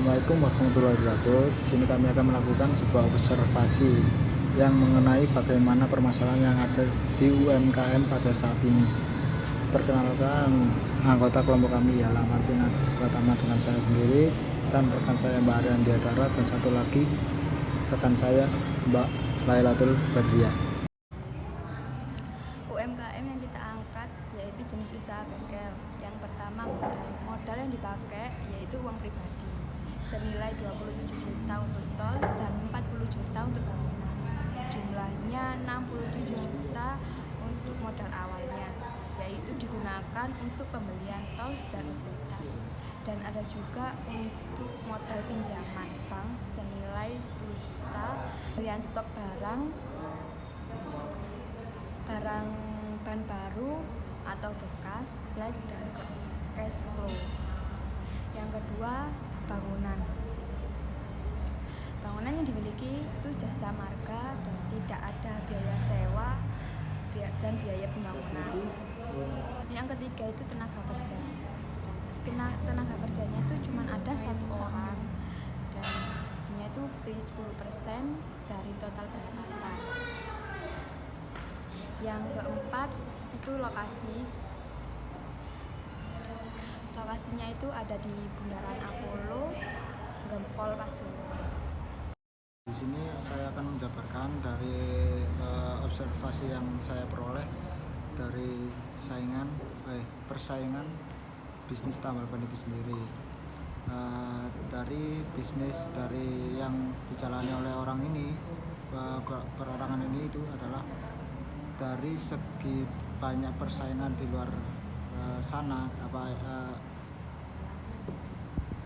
Assalamualaikum warahmatullahi wabarakatuh. Di sini kami akan melakukan sebuah observasi yang mengenai bagaimana permasalahan yang ada di UMKM pada saat ini. Perkenalkan anggota kelompok kami ialah Martina pertama dengan saya sendiri dan rekan saya Mbak Arian Diatara dan satu lagi rekan saya Mbak Lailatul Badriah. UMKM yang kita angkat yaitu jenis usaha bengkel. Yang pertama modal yang dipakai yaitu uang pribadi senilai 27 juta untuk tol dan 40 juta untuk bangunan. Jumlahnya 67 juta untuk modal awalnya, yaitu digunakan untuk pembelian tol dan utilitas. Dan ada juga untuk modal pinjaman bank senilai 10 juta, pembelian stok barang ban baru atau bekas, black dan cash flow. Yang kedua, bangunan yang dimiliki itu jasa marga dan tidak ada biaya sewa dan biaya pembangunan. Yang ketiga itu tenaga kerja, dan tenaga kerjanya itu cuma ada 1 orang dan gajinya itu free 10% dari total pendapatan. Yang keempat itu lokasinya itu ada di Bundaran Apollo, Gempol, Pasuruan. Di sini saya akan menjabarkan dari observasi yang saya peroleh dari persaingan bisnis tambal ban itu sendiri. Dari bisnis dari yang dijalani oleh orang ini, perorangan ini itu adalah dari segi banyak persaingan di luar sana,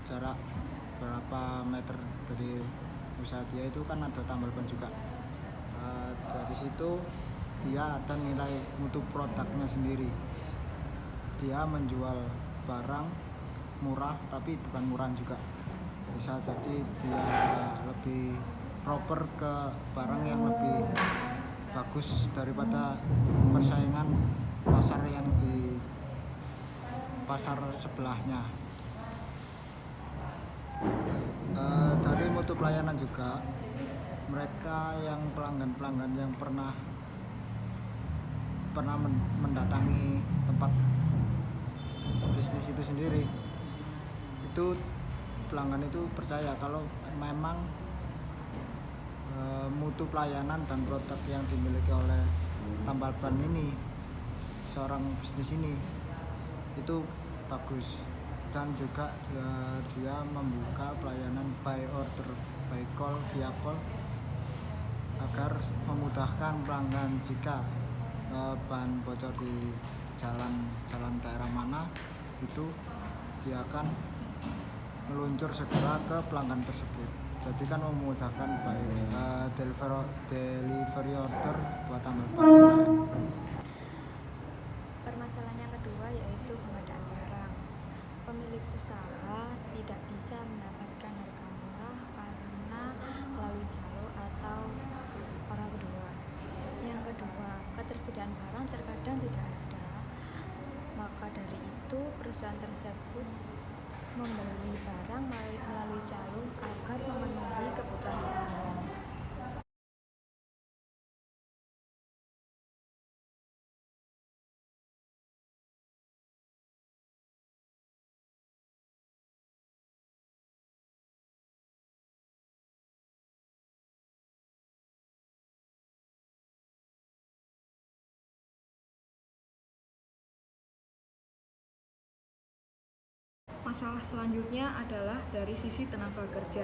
jarak berapa meter dari usaha dia itu kan ada tambal ban juga. Dari situ dia ada nilai mutu produknya sendiri. Dia menjual barang murah tapi bukan murah juga. Bisa jadi dia lebih proper ke barang yang lebih bagus daripada persaingan pasar yang di pasar sebelahnya. Dari mutu pelayanan juga, mereka yang pelanggan yang pernah mendatangi tempat bisnis itu sendiri, itu pelanggan itu percaya kalau memang mutu pelayanan dan produk yang dimiliki oleh tambal ban ini, seorang bisnis ini itu bagus. Dan juga dia membuka pelayanan by order, by call, via call, agar memudahkan pelanggan jika ban bocor di jalan daerah mana, itu dia akan meluncur segera ke pelanggan tersebut. Jadi kan memudahkan delivery order buat tambal ban. Permasalahan yang kedua yaitu pengadaan barang. Pemilik usaha tidak bisa mendapatkan harga murah karena melalui calo atau orang kedua. Yang kedua, ketersediaan barang terkadang tidak ada. Maka dari itu perusahaan tersebut membeli barang melalui calo agar memenuhi kebutuhan pelanggan. Masalah selanjutnya adalah dari sisi tenaga kerja.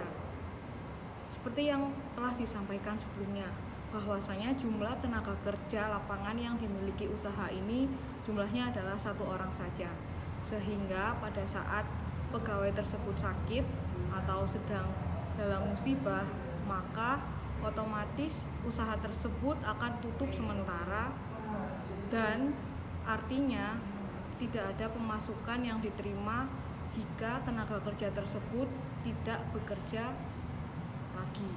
Seperti yang telah disampaikan sebelumnya, bahwasanya jumlah tenaga kerja lapangan yang dimiliki usaha ini jumlahnya adalah 1 orang saja. Sehingga pada saat pegawai tersebut sakit atau sedang dalam musibah, maka otomatis usaha tersebut akan tutup sementara dan artinya tidak ada pemasukan yang diterima jika tenaga kerja tersebut tidak bekerja lagi.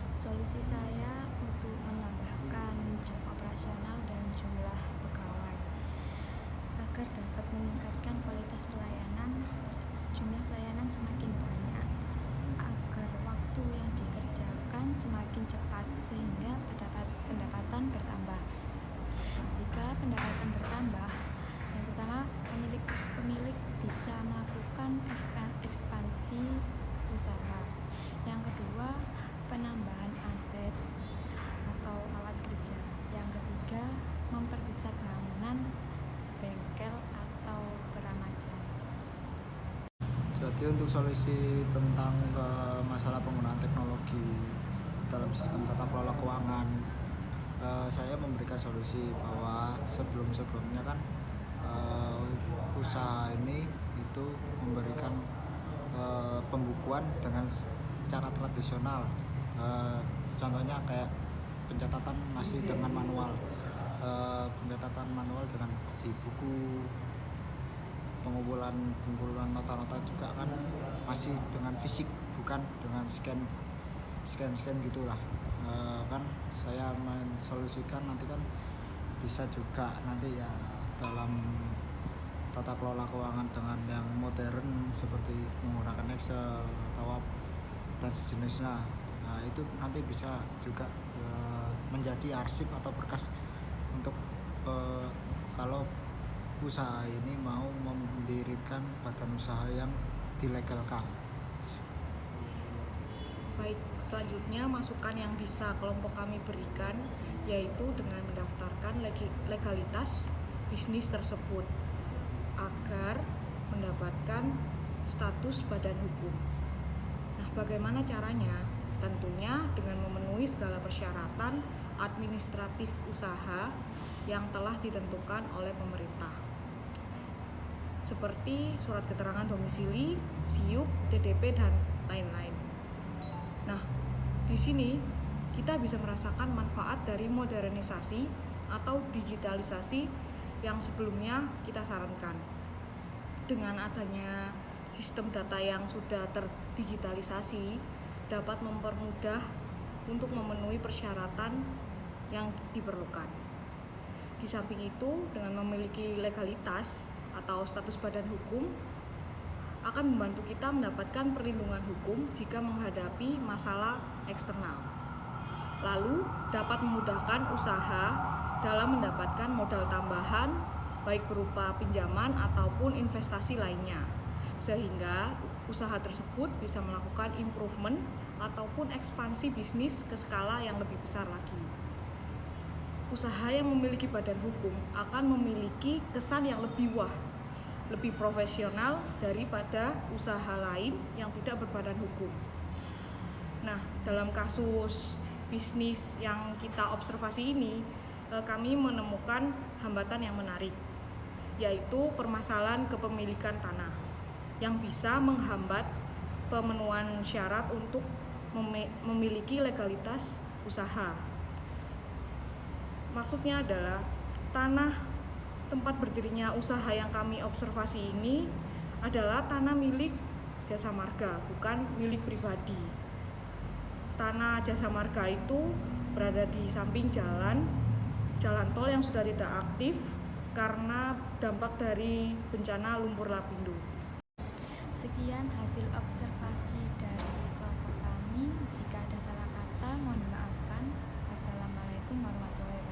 Solusi saya untuk menambahkan jam operasional dan jumlah pegawai agar dapat meningkatkan kualitas pelayanan. Jumlah pelayanan akan semakin banyak agar waktu yang dikerjakan semakin cepat sehingga pendapatan bertambah. Jika pendapatan bertambah, yang pertama pemilik bisa melakukan ekspansi usaha. Yang kedua, penambahan aset atau alat kerja. Yang ketiga, memperbesar bangunan, bengkel atau peramajan. Jadi untuk solusi tentang masalah penggunaan teknologi dalam sistem tata kelola keuangan, saya memberikan solusi bahwa sebelumnya kan usaha ini itu memberikan pembukuan dengan cara tradisional. Contohnya kayak pencatatan masih dengan manual, pencatatan manual dengan di buku, pengumpulan nota-nota juga kan masih dengan fisik, bukan dengan scan gitulah. Kan saya mensolusikan nanti kan bisa juga nanti ya dalam tata kelola keuangan dengan yang modern seperti menggunakan Excel atau dan sejenisnya. Nah, itu nanti bisa juga menjadi arsip atau berkas untuk kalau usaha ini mau mendirikan badan usaha yang dilegalkan. Baik, selanjutnya masukan yang bisa kelompok kami berikan yaitu dengan mendaftarkan legalitas bisnis tersebut agar mendapatkan status badan hukum. Nah, bagaimana caranya? Tentunya dengan memenuhi segala persyaratan administratif usaha yang telah ditentukan oleh pemerintah, seperti surat keterangan domisili, SIUP, DDP, dan lain-lain. Nah, di sini kita bisa merasakan manfaat dari modernisasi atau digitalisasi yang sebelumnya kita sarankan. Dengan adanya sistem data yang sudah terdigitalisasi, dapat mempermudah untuk memenuhi persyaratan yang diperlukan. Di samping itu, dengan memiliki legalitas atau status badan hukum, akan membantu kita mendapatkan perlindungan hukum jika menghadapi masalah eksternal. Lalu, dapat memudahkan usaha dalam mendapatkan modal tambahan, baik berupa pinjaman ataupun investasi lainnya, sehingga usaha tersebut bisa melakukan improvement ataupun ekspansi bisnis ke skala yang lebih besar lagi. Usaha yang memiliki badan hukum akan memiliki kesan yang lebih lebih profesional daripada usaha lain yang tidak berbadan hukum. Nah, dalam kasus bisnis yang kita observasi ini, kami menemukan hambatan yang menarik, yaitu permasalahan kepemilikan tanah yang bisa menghambat pemenuhan syarat untuk memiliki legalitas usaha. Maksudnya adalah tanah tempat berdirinya usaha yang kami observasi ini adalah tanah milik Jasa Marga, bukan milik pribadi. Tanah Jasa Marga itu berada di samping jalan tol yang sudah tidak aktif karena dampak dari bencana lumpur lapindo. Sekian hasil observasi dari kelompok kami. Jika ada salah kata, mohon dimaafkan. Assalamualaikum warahmatullahi wabarakatuh.